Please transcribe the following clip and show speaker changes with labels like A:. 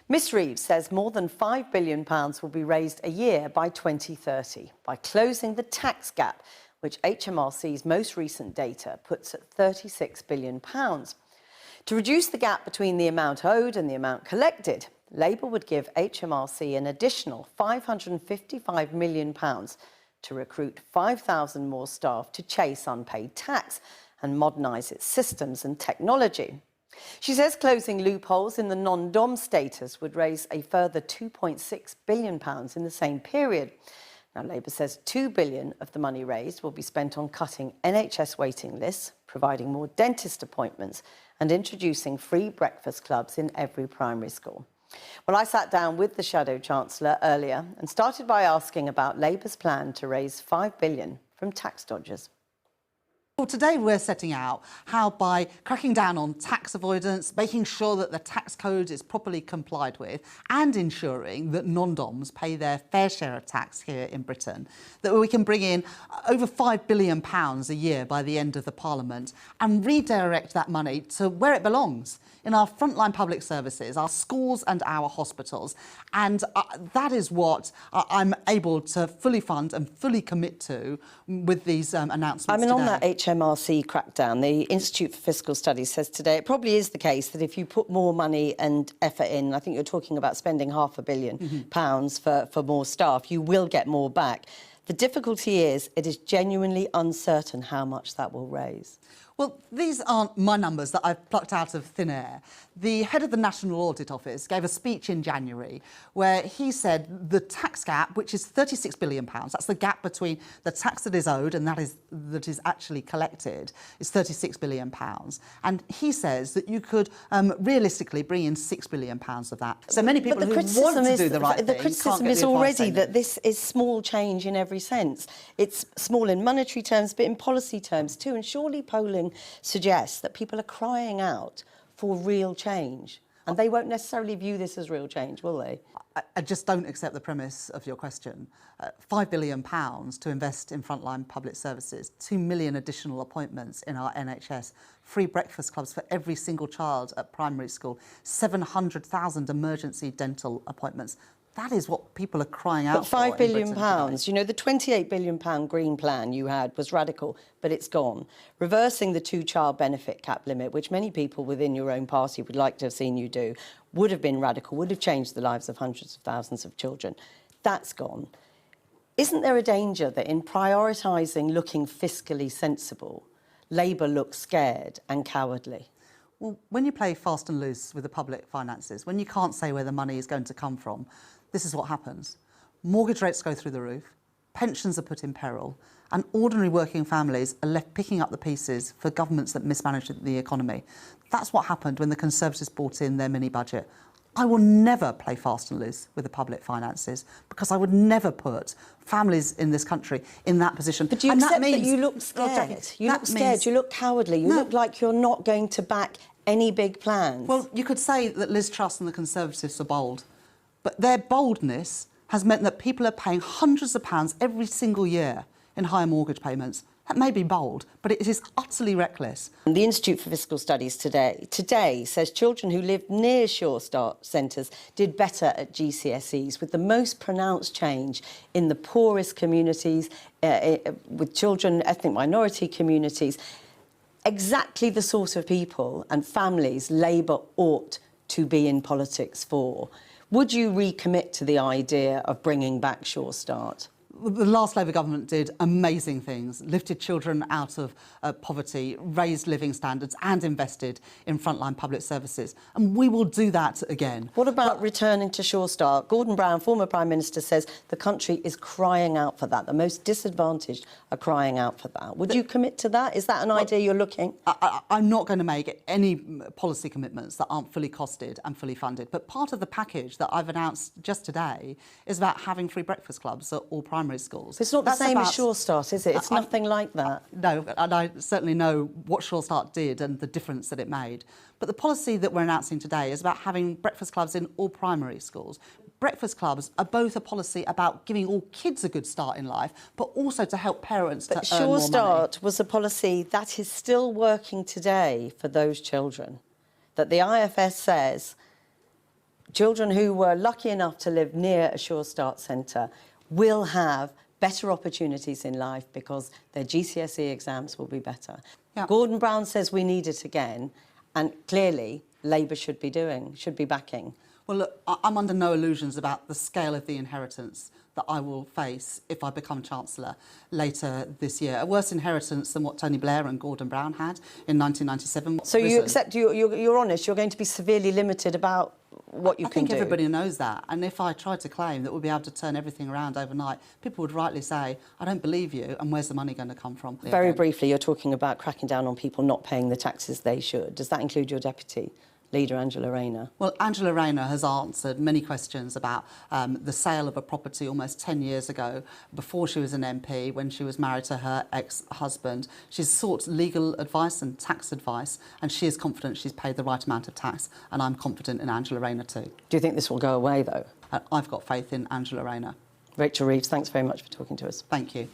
A: Miss Reeves says more than £5 billion will be raised a year by 2030 by closing the tax gap, which HMRC's most recent data puts at £36 billion. To reduce the gap between the amount owed and the amount collected, Labour would give HMRC an additional £555 million to recruit 5,000 more staff to chase unpaid tax and modernise its systems and technology. She says closing loopholes in the non-dom status would raise a further £2.6 billion in the same period. Now, Labour says £2 billion of the money raised will be spent on cutting NHS waiting lists, providing more dentist appointments and introducing free breakfast clubs in every primary school. Well, I sat down with the Shadow Chancellor earlier and started by asking about Labour's plan to raise £5 billion from tax dodgers.
B: Well, today we're setting out how, by cracking down on tax avoidance, making sure that the tax code is properly complied with and ensuring that non-doms pay their fair share of tax here in Britain, that we can bring in over £5 billion a year by the end of the Parliament and redirect that money to where it belongs, in our frontline public services, our schools and our hospitals. And that is what I'm able to fully fund and fully commit to with these announcements today.
A: On that HMRC crackdown, the Institute for Fiscal Studies says today it probably is the case that if you put more money and effort in, I think you're talking about spending £500 million for more staff, you will get more back. The difficulty is it is genuinely uncertain how much that will raise.
B: Well, these aren't my numbers that I've plucked out of thin air. The head of the National Audit Office gave a speech in January where he said the tax gap, which is £36 billion, that's the gap between the tax that is owed and that is actually collected, is £36 billion. And he says that you could realistically bring in £6 billion of that. So many people who want to do the right thing.
A: The criticism is already that this is small change in every sense. It's small in monetary terms, but in policy terms too. And surely polling suggests that people are crying out for real change. And they won't necessarily view this as real change, will they?
B: I just don't accept the premise of your question. £5 billion to invest in frontline public services, 2 million additional appointments in our NHS, free breakfast clubs for every single child at primary school, 700,000 emergency dental appointments. That is what people are crying out for.
A: But £5 billion, you know, the £28 billion Green Plan you had was radical, but it's gone. Reversing the two-child benefit cap limit, which many people within your own party would like to have seen you do, would have been radical, would have changed the lives of hundreds of thousands of children. That's gone. Isn't there a danger that in prioritising looking fiscally sensible, Labour looks scared and cowardly?
B: Well, when you play fast and loose with the public finances, when you can't say where the money is going to come from, this is what happens. Mortgage rates go through the roof, pensions are put in peril, and ordinary working families are left picking up the pieces for governments that mismanage the economy. That's what happened when the Conservatives brought in their mini-budget. I will never play fast and loose with the public finances because I would never put families in this country in that position.
A: But do you accept that you look scared? You look scared, you look cowardly, you look like you're not going to back any big plans.
B: Well, you could say that Liz Truss and the Conservatives are bold, but their boldness has meant that people are paying hundreds of pounds every single year in higher mortgage payments. That may be bold, but it is utterly reckless.
A: The Institute for Fiscal Studies today says children who lived near Sure Start centres did better at GCSEs, with the most pronounced change in the poorest communities, with children, ethnic minority communities. Exactly the sort of people and families Labour ought to be in politics for. Would you recommit to the idea of bringing back Sure Start?
B: The last Labour government did amazing things, lifted children out of poverty, raised living standards and invested in frontline public services. And we will do that again.
A: What about returning to Sure Start? Gordon Brown, former Prime Minister, says the country is crying out for that. The most disadvantaged are crying out for that. Would you commit to that? Is that an idea you're looking?
B: I'm not going to make any policy commitments that aren't fully costed and fully funded. But part of the package that I've announced just today is about having free breakfast clubs at all primary schools.
A: It's not the same as Sure Start, is it? It's nothing like that.
B: No, and I certainly know what Sure Start did and the difference that it made. But the policy that we're announcing today is about having breakfast clubs in all primary schools. Breakfast clubs are both a policy about giving all kids a good start in life, but also to help parents to earn more money.
A: But Sure Start was a policy that is still working today for those children, that the IFS says children who were lucky enough to live near a Sure Start centre will have better opportunities in life because their GCSE exams will be better.
B: Yeah.
A: Gordon Brown says we need it again, and clearly Labour should be backing.
B: Well, look, I'm under no illusions about the scale of the inheritance that I will face if I become Chancellor later this year. A worse inheritance than what Tony Blair and Gordon Brown had in 1997.
A: So you accept, you're honest, you're going to be severely limited about what you
B: I
A: can
B: think
A: do?
B: everybody knows that. And if I tried to claim that we'll be able to turn everything around overnight, people would rightly say, I don't believe you, and where's the money going to come from?
A: Very briefly, you're talking about cracking down on people not paying the taxes they should. Does that include your deputy leader, Angela Rayner?
B: Well, Angela Rayner has answered many questions about the sale of a property almost 10 years ago, before she was an MP, when she was married to her ex-husband. She's sought legal advice and tax advice, and she is confident she's paid the right amount of tax, and I'm confident in Angela Rayner too.
A: Do you think this will go away, though?
B: I've got faith in Angela Rayner.
A: Rachel Reeves, thanks very much for talking to us.
B: Thank you.